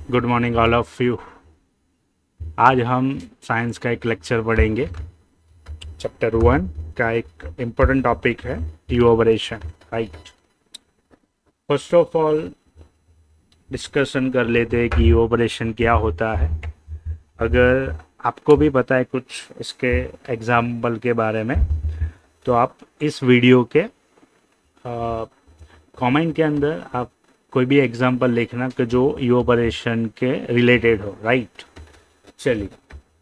Good morning all of you. आज हम science का एक लेक्चर पढ़ेंगे। चैप्टर 1 का एक इम्पोर्टेंट टॉपिक है evaporation. Right, first of all discussion कर लेते हैं कि इवोबरेशन क्या होता है। अगर आपको भी पता है कुछ इसके एग्जाम्पल के बारे में तो आप इस वीडियो के कमेंट के अंदर आप कोई भी एग्जाम्पल लिखना कि जो इवोबरेशन के रिलेटेड हो। राइट, चलिए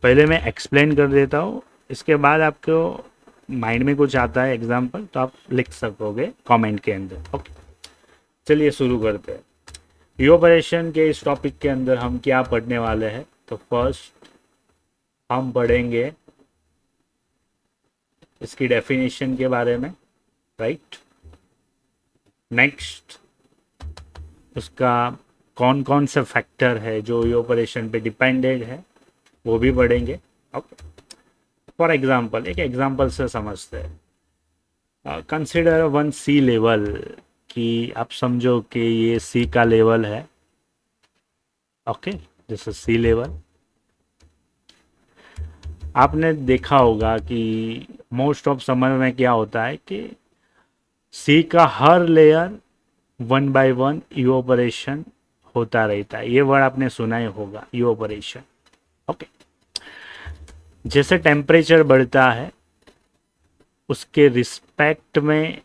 पहले मैं एक्सप्लेन कर देता हूँ, इसके बाद आपको माइंड में कुछ आता है एग्जाम्पल तो आप लिख सकोगे कमेंट के अंदर। ओके, चलिए शुरू करते हैं। इवोपरेशन के इस टॉपिक के अंदर हम क्या पढ़ने वाले हैं, तो फर्स्ट हम पढ़ेंगे इसकी डेफिनेशन के बारे में। राइट, नेक्स्ट उसका कौन कौन से फैक्टर है जो इवोपरेशन पे डिपेंडेड है वो भी पढ़ेंगे। ओके, फॉर एग्जाम्पल एक एग्जाम्पल से समझते हैं। कंसिडर वन सी लेवल, कि आप समझो कि ये सी का लेवल है। Okay, this is C level. आपने देखा होगा कि मोस्ट ऑफ समर में क्या होता है कि सी का हर layer one by one evaporation होता रहता है। ये वर्ड आपने सुना ही होगा, इवोपरेशन। ओके, जैसे टेम्परेचर बढ़ता है उसके रिस्पेक्ट में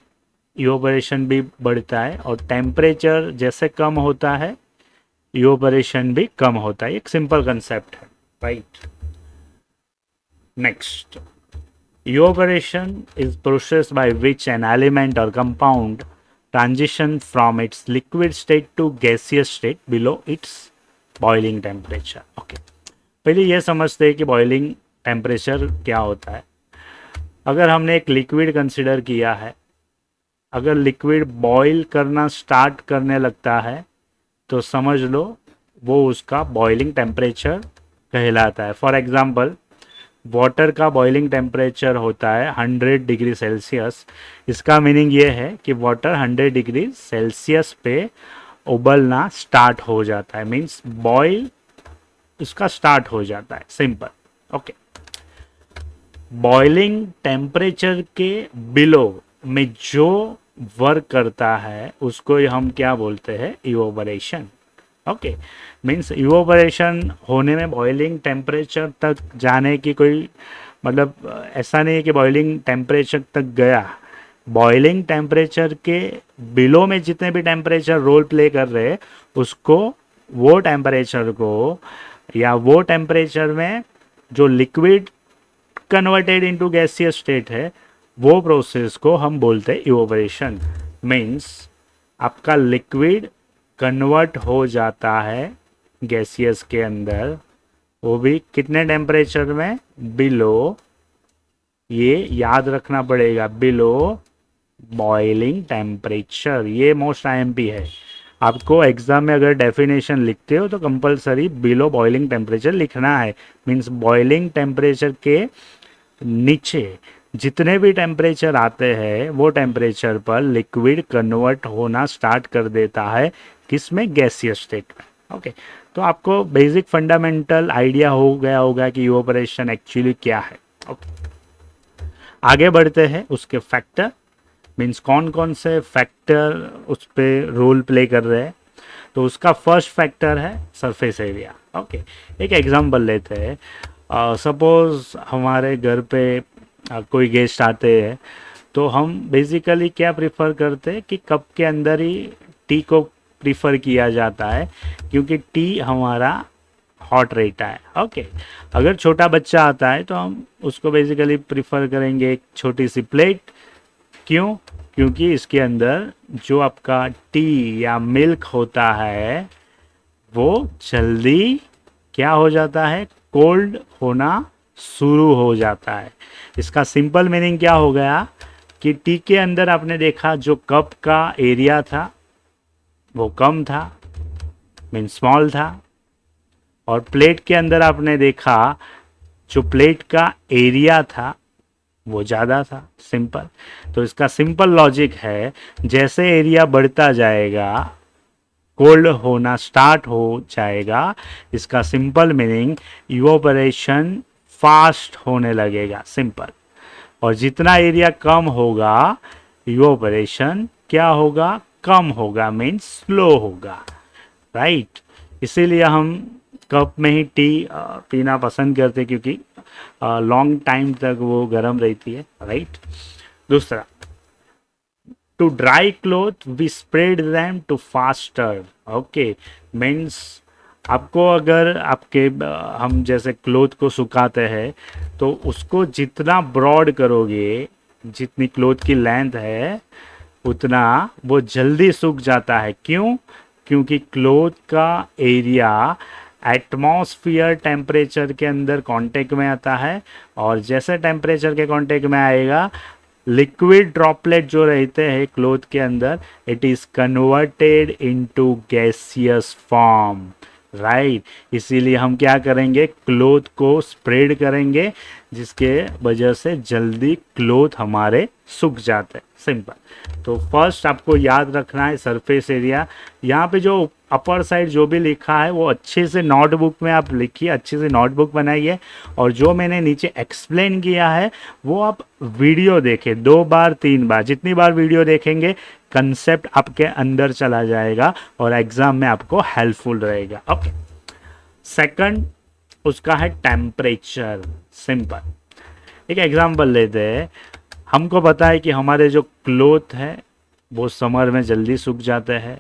इवोपरेशन भी बढ़ता है, और टेम्परेचर जैसे कम होता है इवोपरेशन भी कम होता है। एक सिंपल कंसेप्ट है। Right, next evaporation is process by which an element or compound transition from its liquid state to gaseous state below its boiling temperature. Okay, पहले ये समझते हैं कि बॉइलिंग टेम्परेचर क्या होता है। अगर हमने एक लिक्विड कंसिडर किया है, अगर लिक्विड बॉईल करना स्टार्ट करने लगता है तो समझ लो वो उसका बॉइलिंग टेम्परेचर कहलाता है। फॉर एग्जांपल वाटर का बॉइलिंग टेम्परेचर होता है 100 डिग्री सेल्सियस। इसका मीनिंग ये है कि वाटर 100 डिग्री सेल्सियस पे उबलना स्टार्ट हो जाता है, मीन्स बॉईल उसका स्टार्ट हो जाता है। सिंपल। ओके, बॉइलिंग टेम्परेचर के बिलो में जो वर्क करता है उसको हम क्या बोलते हैं, इवोपरेशन। ओके, मीन्स इवोपरेशन होने में बॉइलिंग टेम्परेचर तक जाने की कोई मतलब ऐसा नहीं है कि बॉइलिंग टेम्परेचर तक गया। बॉइलिंग टेम्परेचर के बिलो में जितने भी टेम्परेचर रोल प्ले कर रहे हैं उसको, वो टेम्परेचर को या वो टेम्परेचर में जो liquid converted into gaseous state है वो प्रोसेस को हम बोलते हैं इवोपरेशन। मीन्स आपका लिक्विड कन्वर्ट हो जाता है गैसियस के अंदर, वो भी कितने टेम्परेचर में, बिलो, ये याद रखना पड़ेगा, बिलो बॉइलिंग टेम्परेचर। ये मोस्ट आईएमपी है। आपको एग्जाम में अगर डेफिनेशन लिखते हो तो कंपलसरी बिलो बॉइलिंग टेम्परेचर लिखना है। मीन्स बॉइलिंग टेम्परेचर के नीचे जितने भी टेम्परेचर आते हैं वो टेम्परेचर पर लिक्विड कन्वर्ट होना स्टार्ट कर देता है, किसमें, गैसियस स्टेट में। ओके, तो आपको बेसिक फंडामेंटल आइडिया हो गया होगा कि इवोपरेशन एक्चुअली क्या है। ओके, आगे बढ़ते हैं। उसके फैक्टर मीन्स कौन कौन से फैक्टर उस पर रोल प्ले कर रहे हैं। तो उसका फर्स्ट फैक्टर है सरफेस एरिया। ओके, एक एग्जांपल लेते हैं। सपोज हमारे घर पे कोई गेस्ट आते हैं तो हम बेसिकली क्या प्रिफर करते हैं कि कप के अंदर ही टी को प्रिफर किया जाता है, क्योंकि टी हमारा हॉट रहता है। ओके, अगर छोटा बच्चा आता है तो हम उसको बेसिकली प्रिफर करेंगे एक छोटी सी प्लेट। क्यों? क्योंकि इसके अंदर जो आपका टी या मिल्क होता है वो जल्दी क्या हो जाता है, कोल्ड होना शुरू हो जाता है। इसका सिंपल मीनिंग क्या हो गया कि टी के अंदर आपने देखा जो कप का एरिया था वो कम था, मीन स्मॉल था, और प्लेट के अंदर आपने देखा जो प्लेट का एरिया था वो ज़्यादा था। सिंपल। तो इसका सिंपल लॉजिक है, जैसे एरिया बढ़ता जाएगा कोल्ड होना स्टार्ट हो जाएगा, इसका सिंपल मीनिंग इवोपरेशन फास्ट होने लगेगा, सिंपल। और जितना एरिया कम होगा इवोपरेशन क्या होगा, कम होगा, मीन्स स्लो होगा, राइट। इसीलिए हम कप में ही टी पीना पसंद करते, क्योंकि लॉन्ग टाइम तक वो गर्म रहती है, राइट। दूसरा, to dry cloth we spread them to faster, okay, means आपको अगर आपके हम जैसे क्लोथ को सुखाते हैं तो उसको जितना ब्रॉड करोगे, जितनी क्लोथ की लेंथ है उतना वो जल्दी सूख जाता है। क्यों? क्योंकि क्लोथ का एरिया एटमॉस्फियर टेम्परेचर के अंदर कांटेक्ट में आता है, और जैसे टेम्परेचर के कांटेक्ट में आएगा लिक्विड ड्रॉपलेट जो रहते हैं क्लोथ के अंदर, it is converted into gaseous form, right. इसीलिए हम क्या करेंगे, क्लोथ को स्प्रेड करेंगे, जिसके वजह से जल्दी क्लोथ हमारे सूख जाते हैं, सिंपल। तो फर्स्ट आपको याद रखना है सरफेस एरिया। यहाँ पे जो अपर साइड जो भी लिखा है वो अच्छे से नोटबुक में आप लिखिए, अच्छे से नोटबुक बनाइए, और जो मैंने नीचे एक्सप्लेन किया है वो आप वीडियो देखें 2 बार 3 बार, जितनी बार वीडियो देखेंगे कंसेप्ट आपके अंदर चला जाएगा और एग्जाम में आपको हेल्पफुल रहेगा, ओके। सेकंड उसका है टेम्परेचर, सिंपल। एक एग्जांपल लेते हैं। हमको पता है कि हमारे जो क्लोथ है वो समर में जल्दी सूख जाते हैं।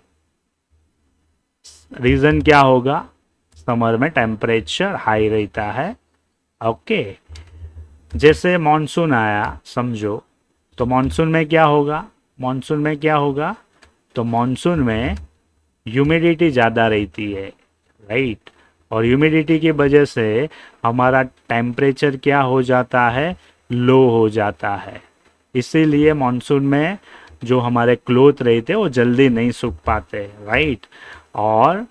रीज़न क्या होगा, समर में टेम्परेचर हाई रहता है, ओके। जैसे मॉनसून आया समझो, तो मॉनसून में क्या होगा, मॉनसून में क्या होगा, तो मॉनसून में ह्यूमिडिटी ज़्यादा रहती है, राइट। और ह्यूमिडिटी की वजह से हमारा टेम्परेचर क्या हो जाता है, लो हो जाता है। इसीलिए मॉनसून में जो हमारे क्लोथ रहते हैं वो जल्दी नहीं सूख पाते, राइट। और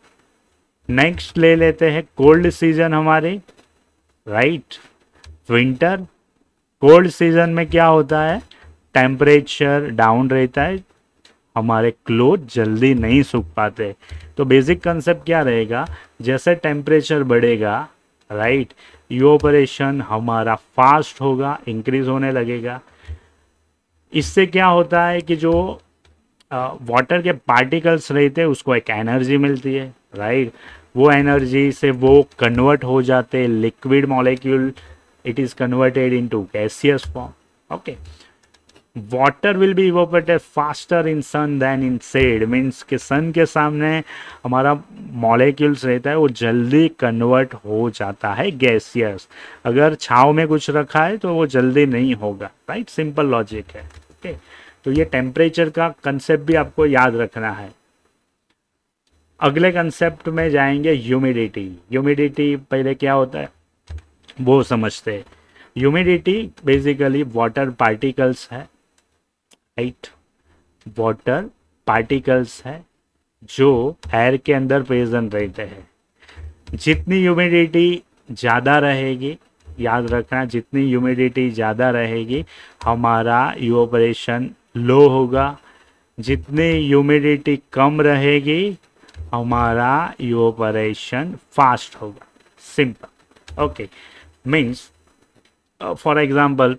नेक्स्ट ले लेते हैं कोल्ड सीजन हमारे, राइट, विंटर। कोल्ड सीजन में क्या होता है, टेम्परेचर डाउन रहता है, हमारे क्लोथ जल्दी नहीं सूख पाते। तो बेसिक कंसेप्ट क्या रहेगा, जैसे टेम्परेचर बढ़ेगा, राइट, इवोपरेशन हमारा फास्ट होगा, इंक्रीज होने लगेगा। इससे क्या होता है कि जो वाटर के पार्टिकल्स रहते हैं उसको एक एनर्जी मिलती है, राइट। वो एनर्जी से वो कन्वर्ट हो जाते हैं liquid molecule, it is converted into gaseous form, okay. Water will be evaporated faster in sun than in shade, means कि सन के सामने हमारा मॉलिक्यूल्स रहता है वो जल्दी कन्वर्ट हो जाता है गैसियस। अगर छाँव में कुछ रखा है तो वो जल्दी नहीं होगा, राइट, सिंपल लॉजिक है, ओके। तो ये टेम्परेचर का कंसेप्ट भी आपको याद रखना है। अगले कंसेप्ट में जाएंगे ह्यूमिडिटी। ह्यूमिडिटी पहले क्या होता है वो समझते हैं। ह्यूमिडिटी बेसिकली वाटर पार्टिकल्स है, राइट, वाटर पार्टिकल्स है जो एयर के अंदर प्रेजेंट रहते हैं। जितनी ह्यूमिडिटी ज़्यादा रहेगी, याद रखना, जितनी ह्यूमिडिटी ज़्यादा रहेगी हमारा इवोपरेशन लो होगा, जितनी ह्यूमिडिटी कम रहेगी हमारा इवोपरेशन फास्ट होगा, simple, okay. Means for example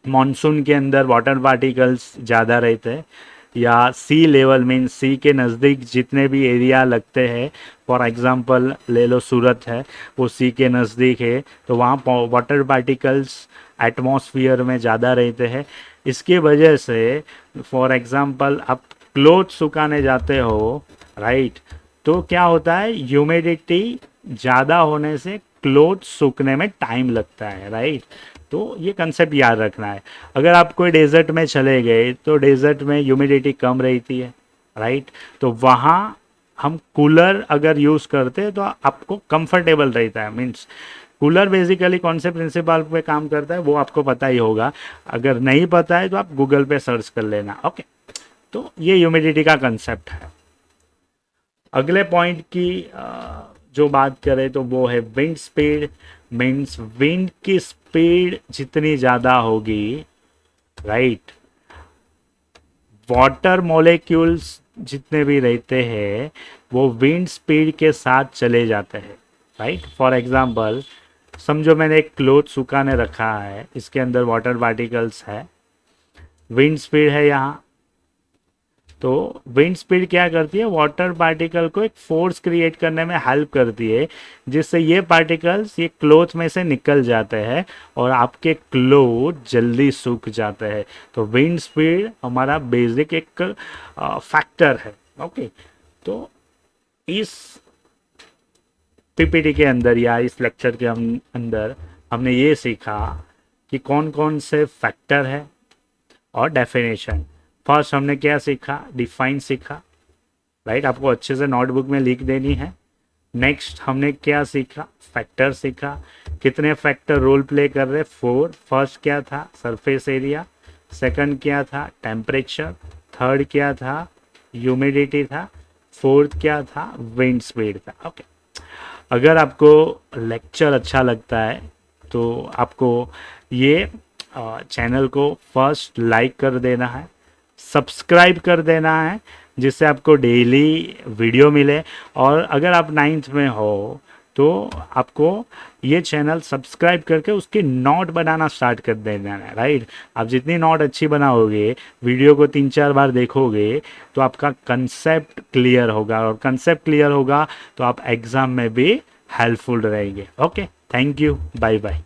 monsoon के अंदर वाटर पार्टिकल्स ज़्यादा रहते हैं, या सी लेवल मीन सी के नज़दीक जितने भी एरिया लगते हैं, फॉर एग्जांपल ले लो सूरत है, वो सी के नज़दीक है, तो वहाँ वाटर पार्टिकल्स एटमॉस्फियर में ज़्यादा रहते हैं। इसकी वजह से फॉर एग्जांपल आप क्लोथ सुखाने जाते हो, राइट, तो क्या होता है, ह्यूमिडिटी ज़्यादा होने से क्लोथ सूखने में टाइम लगता है, राइट। तो ये कंसेप्ट याद रखना है। अगर आप कोई डेजर्ट में चले गए तो डेजर्ट में ह्यूमिडिटी कम रहती है, राइट, तो वहाँ हम कूलर अगर यूज़ करते हैं तो आपको कंफर्टेबल रहता है। मीन्स कूलर बेसिकली कौन से प्रिंसिपल पे काम करता है वो आपको पता ही होगा, अगर नहीं पता है तो आप गूगल पे सर्च कर लेना, ओके। तो ये ह्यूमिडिटी का कंसेप्ट है। अगले पॉइंट की जो बात करें तो वो है विंड स्पीड। मीन्स विंड की स्पीड जितनी ज़्यादा होगी, राइट, वाटर मॉलिक्यूल्स जितने भी रहते हैं वो विंड स्पीड के साथ चले जाते हैं, राइट। फॉर एग्जांपल समझो मैंने एक क्लोथ सुखाने रखा है, इसके अंदर वाटर पार्टिकल्स है, विंड स्पीड है यहाँ, तो विंड स्पीड क्या करती है, वाटर पार्टिकल को एक फोर्स क्रिएट करने में हेल्प करती है, जिससे ये पार्टिकल्स ये क्लोथ में से निकल जाते हैं और आपके क्लोथ जल्दी सूख जाते हैं। तो विंड स्पीड हमारा बेसिक एक फैक्टर है। ओके, तो इस पीपीटी के अंदर या इस लेक्चर के अंदर हमने ये सीखा कि कौन कौन से फैक्टर है और डेफिनेशन। फर्स्ट हमने क्या सीखा, डिफाइन सीखा, राइट, आपको अच्छे से नोटबुक में लिख देनी है। नेक्स्ट हमने क्या सीखा, फैक्टर सीखा, कितने फैक्टर रोल प्ले कर रहे, 4। फर्स्ट क्या था, सरफेस एरिया, सेकंड क्या था, टेम्परेचर, थर्ड क्या था, ह्यूमिडिटी था, फोर्थ क्या था, विंड स्पीड था। ओके, अगर आपको लेक्चर अच्छा लगता है तो आपको ये चैनल को फर्स्ट लाइक कर देना है, सब्सक्राइब कर देना है, जिससे आपको डेली वीडियो मिले। और अगर आप 9th में हो तो आपको ये चैनल सब्सक्राइब करके उसकी नोट बनाना स्टार्ट कर देना है, राइट। आप जितनी नोट अच्छी बनाओगे, वीडियो को 3-4 बार देखोगे, तो आपका कंसेप्ट क्लियर होगा, और कंसेप्ट क्लियर होगा तो आप एग्ज़ाम में भी हेल्पफुल रहेंगे। Okay, thank you, bye bye.